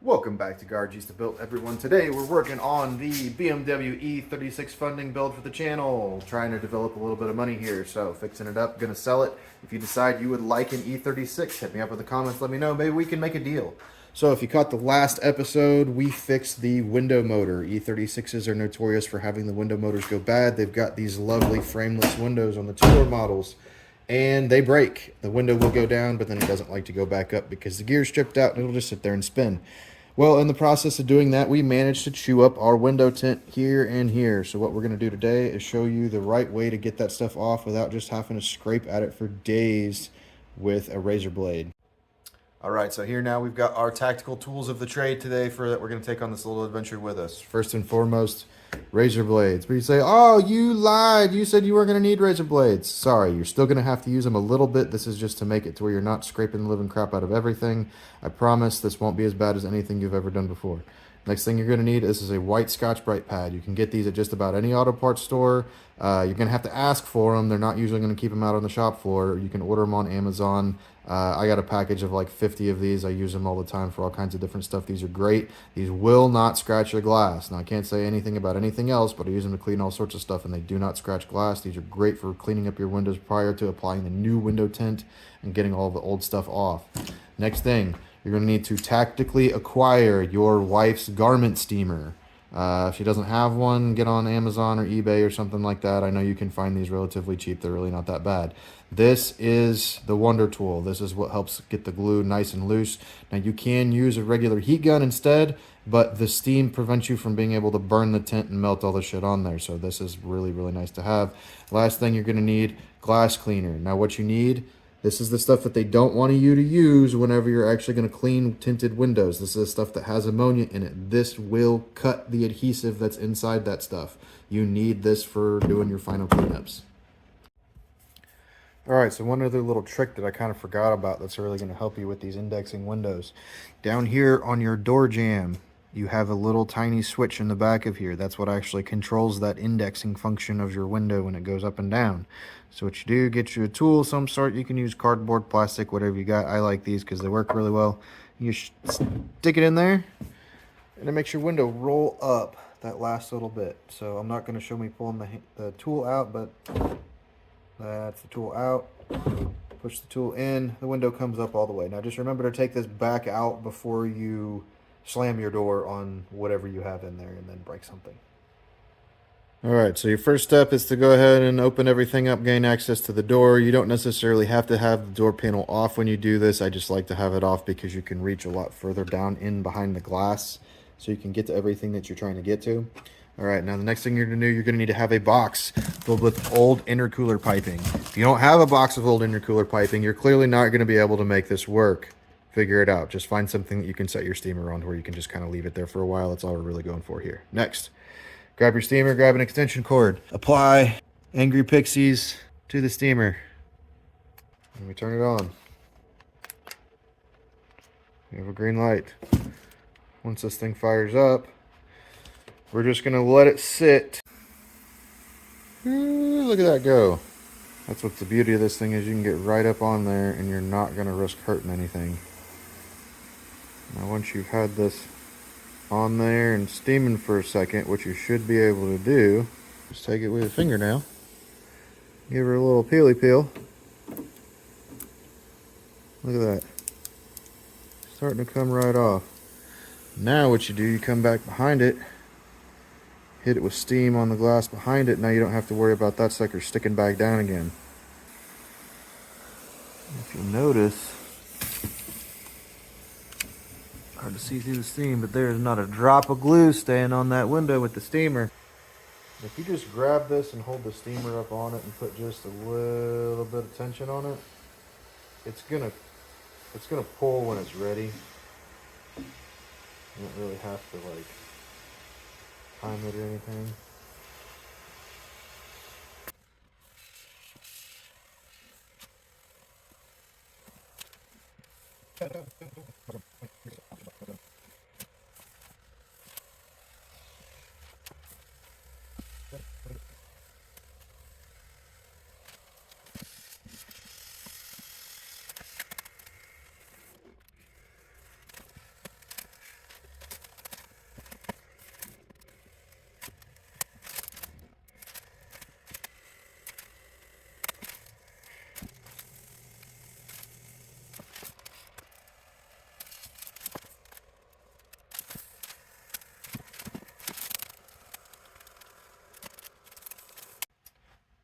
Welcome back to Garage to Built, everyone. Today we're working on the BMW E36 funding build for the channel. Trying to develop a little bit of money here, so fixing it up, gonna sell it. If you decide you would like an E36, hit me up in the comments, let me know. Maybe we can make a deal. So if you caught the last episode, we fixed the window motor. E36s are notorious for having the window motors go bad. They've got these lovely frameless windows on the two-door models, and they break. The window will go down, but then it doesn't like to go back up because the gear's stripped out and it'll just sit there and spin. Well, in the process of doing that, we managed to chew up our window tint here and here. So what we're going to do today is show you the right way to get that stuff off without just having to scrape at it for days with a razor blade. All right, so here now we've got our tactical tools of the trade today for that we're going to take on this little adventure with us. First and foremost, razor blades. But you say, oh, you lied. You said you weren't going to need razor blades. Sorry, you're still going to have to use them a little bit. This is just to make it to where you're not scraping the living crap out of everything. I promise this won't be as bad as anything you've ever done before. Next thing you're going to need, this is a white Scotch Brite pad. You can get these at just about any auto parts store. You're going to have to ask for them. They're not usually going to keep them out on the shop floor. You can order them on Amazon. I got a package of like 50 of these. I use them all the time for all kinds of different stuff. These are great. These will not scratch your glass. Now, I can't say anything about anything else, but I use them to clean all sorts of stuff, and they do not scratch glass. These are great for cleaning up your windows prior to applying the new window tint and getting all the old stuff off. Next thing, you're going to need to tactically acquire your wife's garment steamer. If she doesn't have one, get on Amazon or eBay or something like that. I know you can find these relatively cheap. They're really not that bad. This is the wonder tool. This is what helps get the glue nice and loose. Now, you can use a regular heat gun instead, but the steam prevents you from being able to burn the tint and melt all the shit on there. So this is really, really nice to have. Last thing, you're going to need glass cleaner. Now, what you need, this is the stuff that they don't want you to use whenever you're actually going to clean tinted windows. This is the stuff that has ammonia in it. This will cut the adhesive that's inside that stuff. You need this for doing your final cleanups. All right, so one other little trick that I kind of forgot about that's really going to help you with these indexing windows. Down here on your door jamb, you have a little tiny switch in the back of here. That's what actually controls that indexing function of your window when it goes up and down. So what you do, get you a tool of some sort. You can use cardboard, plastic, whatever you got. I like these because they work really well. You stick it in there, and it makes your window roll up that last little bit. So I'm not going to show me pulling the tool out, but that's the tool out. Push the tool in, the window comes up all the way. Now just remember to take this back out before you slam your door on whatever you have in there and then break something. All right, so your first step is to go ahead and open everything up, gain access to the door. You don't necessarily have to have the door panel off when you do this. I just like to have it off because you can reach a lot further down in behind the glass so you can get to everything that you're trying to get to. All right, now the next thing you're going to do, you're going to need to have a box filled with old intercooler piping. If you don't have a box of old intercooler piping, you're clearly not going to be able to make this work. Figure it out. Just find something that you can set your steamer on where you can just kind of leave it there for a while. That's all we're really going for here. Next, grab your steamer, grab an extension cord. Apply Angry Pixies to the steamer. And we turn it on. We have a green light. Once this thing fires up, we're just going to let it sit. Ooh, look at that go. That's what the beauty of this thing is. You can get right up on there and you're not going to risk hurting anything. Now once you've had this on there and steaming for a second, what you should be able to do is take it with a fingernail, give her a little peely peel. Look at that. Starting to come right off. Now what you do, you come back behind it, hit it with steam on the glass behind it. Now you don't have to worry about that sucker sticking back down again. If you notice, hard to see through the steam, but there is not a drop of glue staying on that window with the steamer. If you just grab this and hold the steamer up on it and put just a little bit of tension on it, it's gonna pull when it's ready. You don't really have to like time it or anything.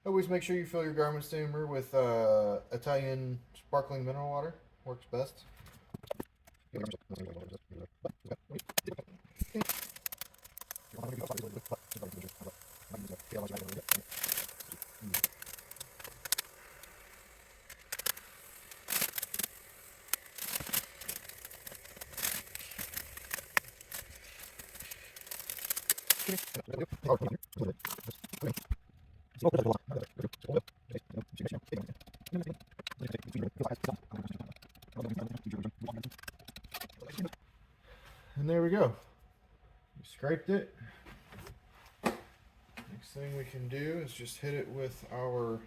Always make sure you fill your garment steamer with Italian sparkling mineral water. Works best. And there we go. We scraped it. Next thing we can do is just hit it with our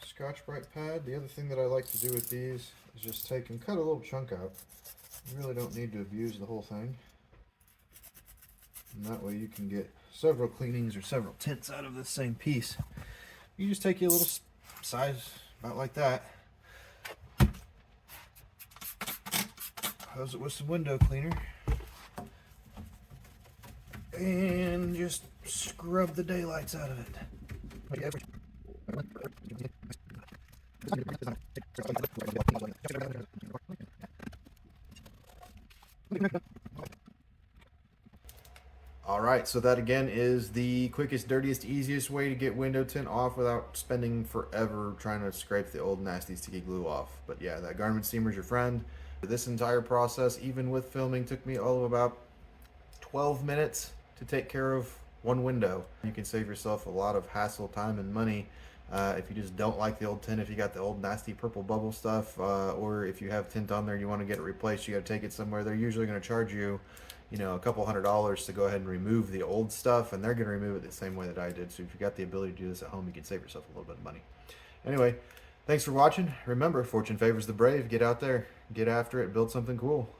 Scotch Brite pad. The other thing that I like to do with these is just take and cut a little chunk out. You really don't need to abuse the whole thing. And that way you can get several cleanings or several tints out of the same piece. You just take your little size, about like that. Hose it with some window cleaner. And just scrub the daylights out of it. Alright, so that again is the quickest, dirtiest, easiest way to get window tint off without spending forever trying to scrape the old nasty sticky glue off. But yeah, that garment steamer is your friend. This entire process, even with filming, took me all of about 12 minutes to take care of one window. You can save yourself a lot of hassle, time, and money if you just don't like the old tint, if you got the old nasty purple bubble stuff, or if you have tint on there and you want to get it replaced, you got to take it somewhere. They're usually going to charge you, you know, a couple $100s to go ahead and remove the old stuff, and they're going to remove it the same way that I did. So if you got the ability to do this at home, you can save yourself a little bit of money. Anyway, thanks for watching. Remember, fortune favors the brave. Get out there, get after it, build something cool.